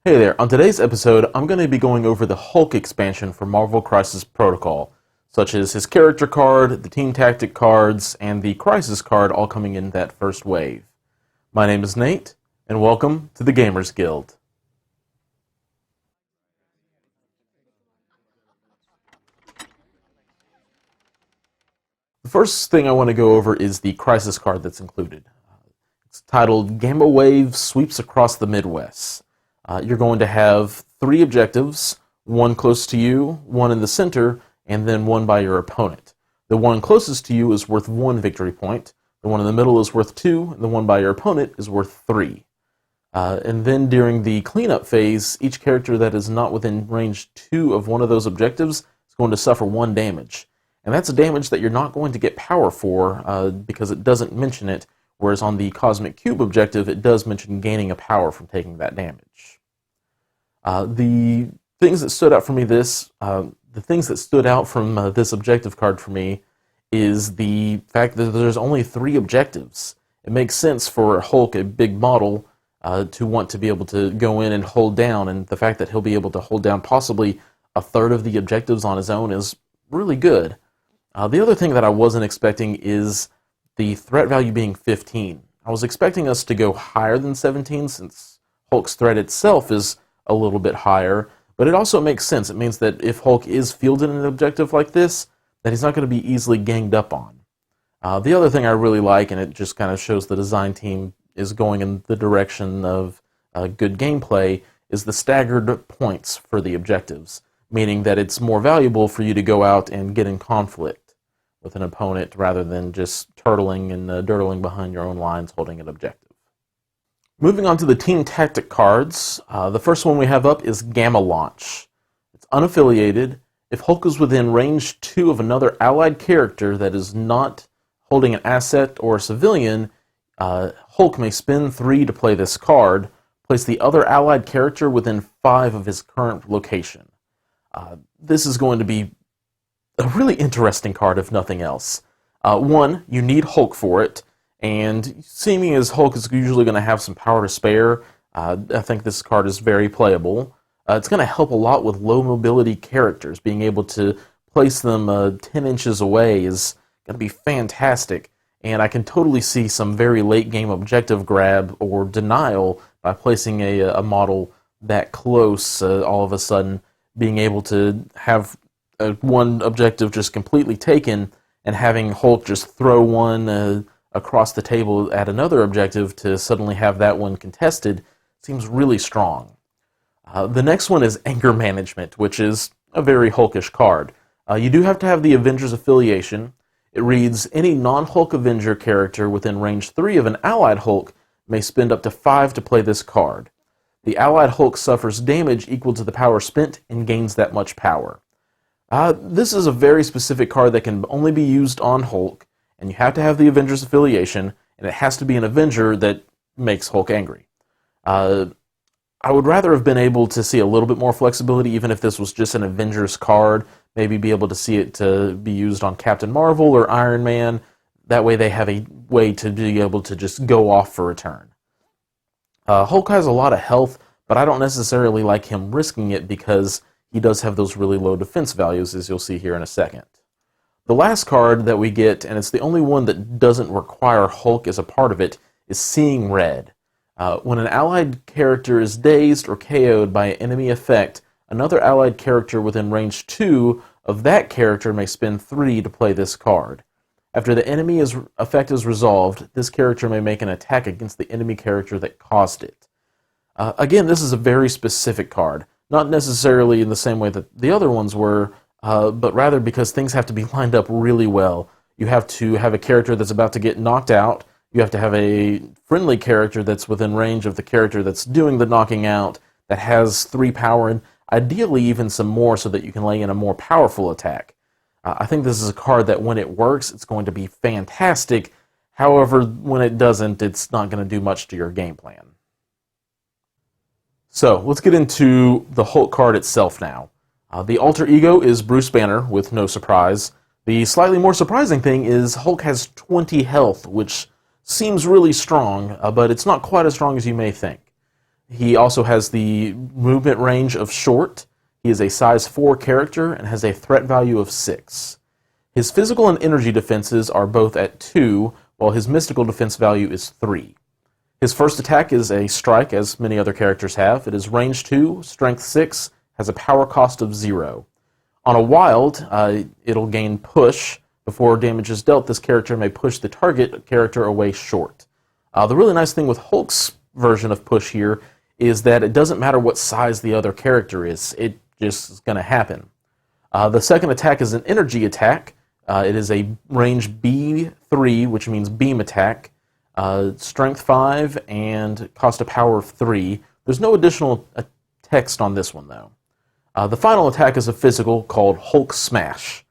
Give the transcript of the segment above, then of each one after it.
Hey there, on today's episode, I'm going to be going over the Hulk expansion for Marvel Crisis Protocol, such as his character card, the team tactic cards, and the Crisis card all coming in that first wave. My name is Nate, and welcome to the Gamers Guild. The first thing I want to go over is the Crisis card that's included. It's titled Gamma Wave Sweeps Across the Midwest. You're going to have 3 objectives, one close to you, one in the center, and then one by your opponent. The one closest to you is worth 1 victory point, the one in the middle is worth 2, and the one by your opponent is worth 3. And then during the cleanup phase, each character that is not within range 2 of one of those objectives is going to suffer 1 damage. And that's a damage that you're not going to get power for because it doesn't mention it, whereas on the Cosmic Cube objective, it does mention gaining a power from taking that damage. The things that stood out for me this objective card for me is the fact that there's only 3 objectives. It makes sense for Hulk, a big model, to want to be able to go in and hold down, and the fact that he'll be able to hold down possibly a third of the objectives on his own is really good. The other thing that I wasn't expecting is the threat value being 15. I was expecting us to go higher than 17 since Hulk's threat itself is a little bit higher, but it also makes sense. It means that if Hulk is fielded in an objective like this, that he's not going to be easily ganged up on. The other thing I really like, and it just kind of shows the design team is going in the direction of good gameplay, is the staggered points for the objectives, meaning that it's more valuable for you to go out and get in conflict with an opponent rather than just turtling and dirtling behind your own lines holding an objective. Moving on to the team tactic cards, the first one we have up is Gamma Launch. It's unaffiliated. If Hulk is within range 2 of another allied character that is not holding an asset or a civilian, Hulk may spend 3 to play this card, place the other allied character within 5 of his current location. This is going to be a really interesting card, if nothing else. One, you need Hulk for it, and seeming as Hulk is usually going to have some power to spare, I think this card is very playable. It's going to help a lot with low mobility characters. Being able to place them 10 inches away is going to be fantastic, and I can totally see some very late game objective grab or denial by placing a model that close all of a sudden, being able to have one objective just completely taken and having Hulk just throw one across the table at another objective to suddenly have that one contested seems really strong. The next one is Anger Management, which is a very Hulkish card. You do have to have the Avengers affiliation. It reads, any non-Hulk Avenger character within range 3 of an allied Hulk may spend up to 5 to play this card. The allied Hulk suffers damage equal to the power spent and gains that much power. This is a very specific card that can only be used on Hulk, and you have to have the Avengers affiliation, and it has to be an Avenger that makes Hulk angry. I would rather have been able to see a little bit more flexibility, even if this was just an Avengers card, maybe be able to see it to be used on Captain Marvel or Iron Man. That way they have a way to be able to just go off for a turn. Hulk has a lot of health, but I don't necessarily like him risking it because he does have those really low defense values, as you'll see here in a second. The last card that we get, and it's the only one that doesn't require Hulk as a part of it, is Seeing Red. When an allied character is dazed or KO'd by an enemy effect, another allied character within range 2 of that character may spend 3 to play this card. After the enemy effect is resolved, this character may make an attack against the enemy character that caused it. Again, this is a very specific card. Not necessarily in the same way that the other ones were, but rather because things have to be lined up really well. You have to have a character that's about to get knocked out. You have to have a friendly character that's within range of the character that's doing the knocking out, that has 3 power, and ideally even some more so that you can lay in a more powerful attack. I think this is a card that when it works, it's going to be fantastic. However, when it doesn't, it's not going to do much to your game plan. So, let's get into the Hulk card itself now. The alter ego is Bruce Banner, with no surprise. The slightly more surprising thing is Hulk has 20 health, which seems really strong, but it's not quite as strong as you may think. He also has the movement range of short. He is a size 4 character and has a threat value of 6. His physical and energy defenses are both at 2, while his mystical defense value is 3. His first attack is a strike, as many other characters have. It is range 2, strength 6, has a power cost of 0. On a wild, it'll gain push. Before damage is dealt, this character may push the target character away short. The really nice thing with Hulk's version of push here is that it doesn't matter what size the other character is. It just is going to happen. The second attack is an energy attack. It is a range B3, which means beam attack. Strength 5 and cost a power of 3. There's no additional text on this one, though. The final attack is a physical called Hulk Smash.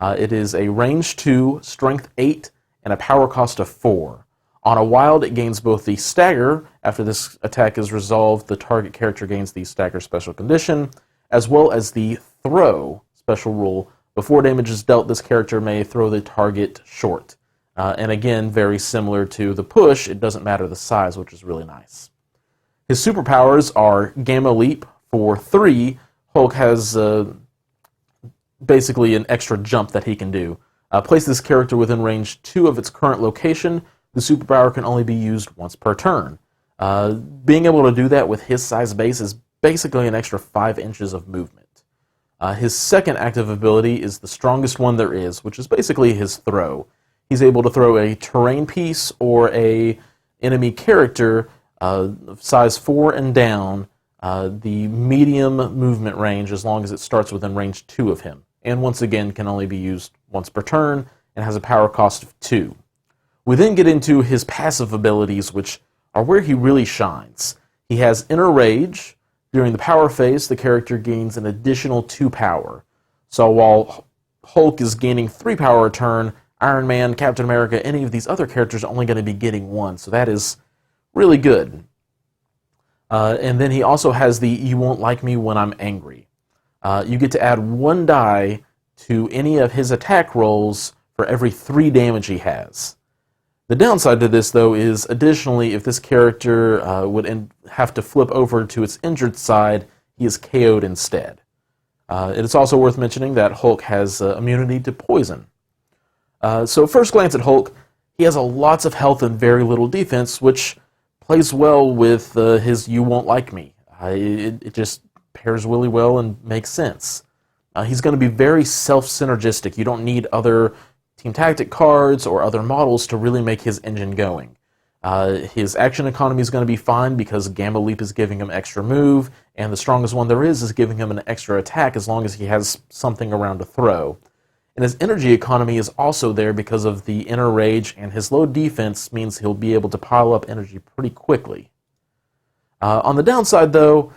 It is a range 2, strength 8, and a power cost of 4. On a wild, it gains both the stagger. After this attack is resolved, the target character gains the stagger special condition, as well as the throw special rule. Before damage is dealt, this character may throw the target short. And again, very similar to the push, it doesn't matter the size, which is really nice. His superpowers are Gamma Leap for 3. Hulk has basically an extra jump that he can do. Place this character within range 2 of its current location. The superpower can only be used once per turn. Being able to do that with his size base is basically an extra 5 inches of movement. His second active ability is the strongest one there is, which is basically his throw. He's able to throw a terrain piece or a enemy character size 4 and down, the medium movement range as long as it starts within range 2 of him. And once again, can only be used once per turn and has a power cost of 2. We then get into his passive abilities, which are where he really shines. He has Inner Rage. During the power phase, the character gains an additional 2 power. So while Hulk is gaining 3 power a turn, Iron Man, Captain America, any of these other characters are only going to be getting 1. So that is really good. And then he also has the You Won't Like Me When I'm Angry. You get to add 1 die to any of his attack rolls for every 3 damage he has. The downside to this, though, is additionally, if this character would have to flip over to its injured side, he is KO'd instead. It is also worth mentioning that Hulk has immunity to poison. So first glance at Hulk, he has lots of health and very little defense, which plays well with his You Won't Like Me. It just pairs really well and makes sense. He's going to be very self-synergistic. You don't need other Team Tactic cards or other models to really make his engine going. His action economy is going to be fine because Gamma Leap is giving him extra move, and the strongest one there is giving him an extra attack as long as he has something around to throw. And his energy economy is also there because of the Inner Rage, and his low defense means he'll be able to pile up energy pretty quickly. On the downside, though,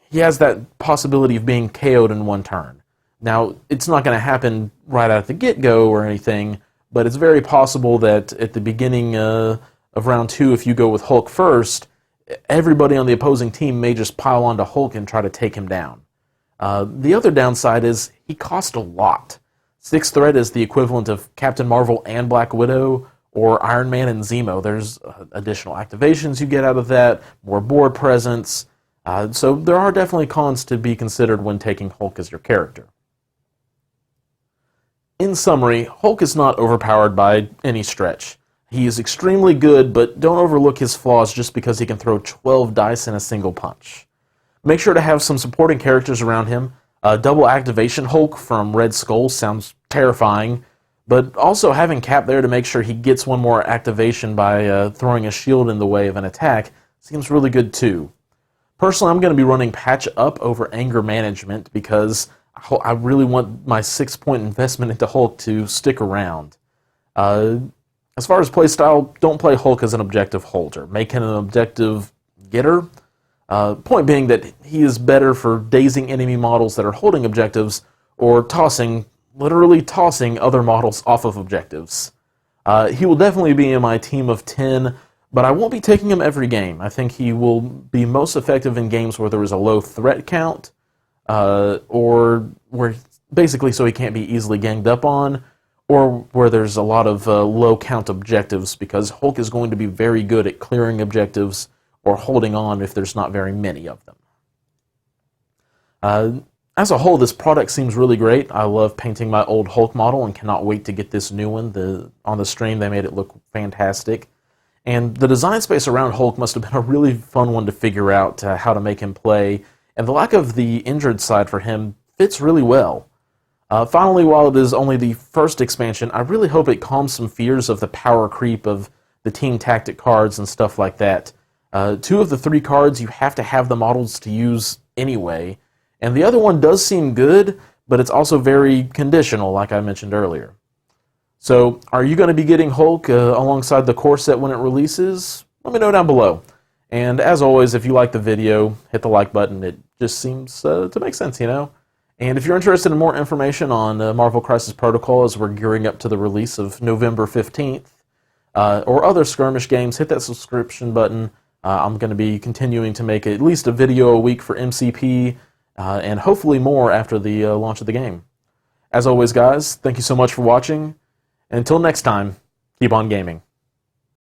he has that possibility of being KO'd in 1 turn. Now, it's not going to happen right out the get-go or anything, but it's very possible that at the beginning of round 2, if you go with Hulk first, everybody on the opposing team may just pile onto Hulk and try to take him down. The other downside is he costs a lot. 6 threat is the equivalent of Captain Marvel and Black Widow, or Iron Man and Zemo. There's additional activations you get out of that, more board presence. So there are definitely cons to be considered when taking Hulk as your character. In summary, Hulk is not overpowered by any stretch. He is extremely good, but don't overlook his flaws just because he can throw 12 dice in a single punch. Make sure to have some supporting characters around him. Double activation Hulk from Red Skull sounds terrifying, but also having Cap there to make sure he gets 1 more activation by throwing a shield in the way of an attack seems really good too. Personally, I'm going to be running Patch Up over Anger Management because I really want my 6-point investment into Hulk to stick around. As far as playstyle, don't play Hulk as an objective holder. Make him an objective getter. Point being that he is better for dazing enemy models that are holding objectives or literally tossing other models off of objectives. He will definitely be in my team of 10, but I won't be taking him every game. I think he will be most effective in games where there is a low threat count, or where basically so he can't be easily ganged up on, or where there's a lot of low count objectives, because Hulk is going to be very good at clearing objectives or holding on if there's not very many of them. As a whole, this product seems really great. I love painting my old Hulk model and cannot wait to get this new one. On the stream, they made it look fantastic. And the design space around Hulk must have been a really fun one to figure out how to make him play. And the lack of the injured side for him fits really well. Finally, while it is only the first expansion, I really hope it calms some fears of the power creep of the team tactic cards and stuff like that. 2 of the 3 cards you have to have the models to use anyway. And the other one does seem good, but it's also very conditional, like I mentioned earlier. So, are you going to be getting Hulk alongside the core set when it releases? Let me know down below. And as always, if you like the video, hit the like button. It just seems to make sense, you know? And if you're interested in more information on Marvel Crisis Protocol as we're gearing up to the release of November 15th, or other skirmish games, hit that subscription button. I'm going to be continuing to make at least a video a week for MCP, and hopefully more after the launch of the game. As always, guys, thank you so much for watching. Until next time, keep on gaming.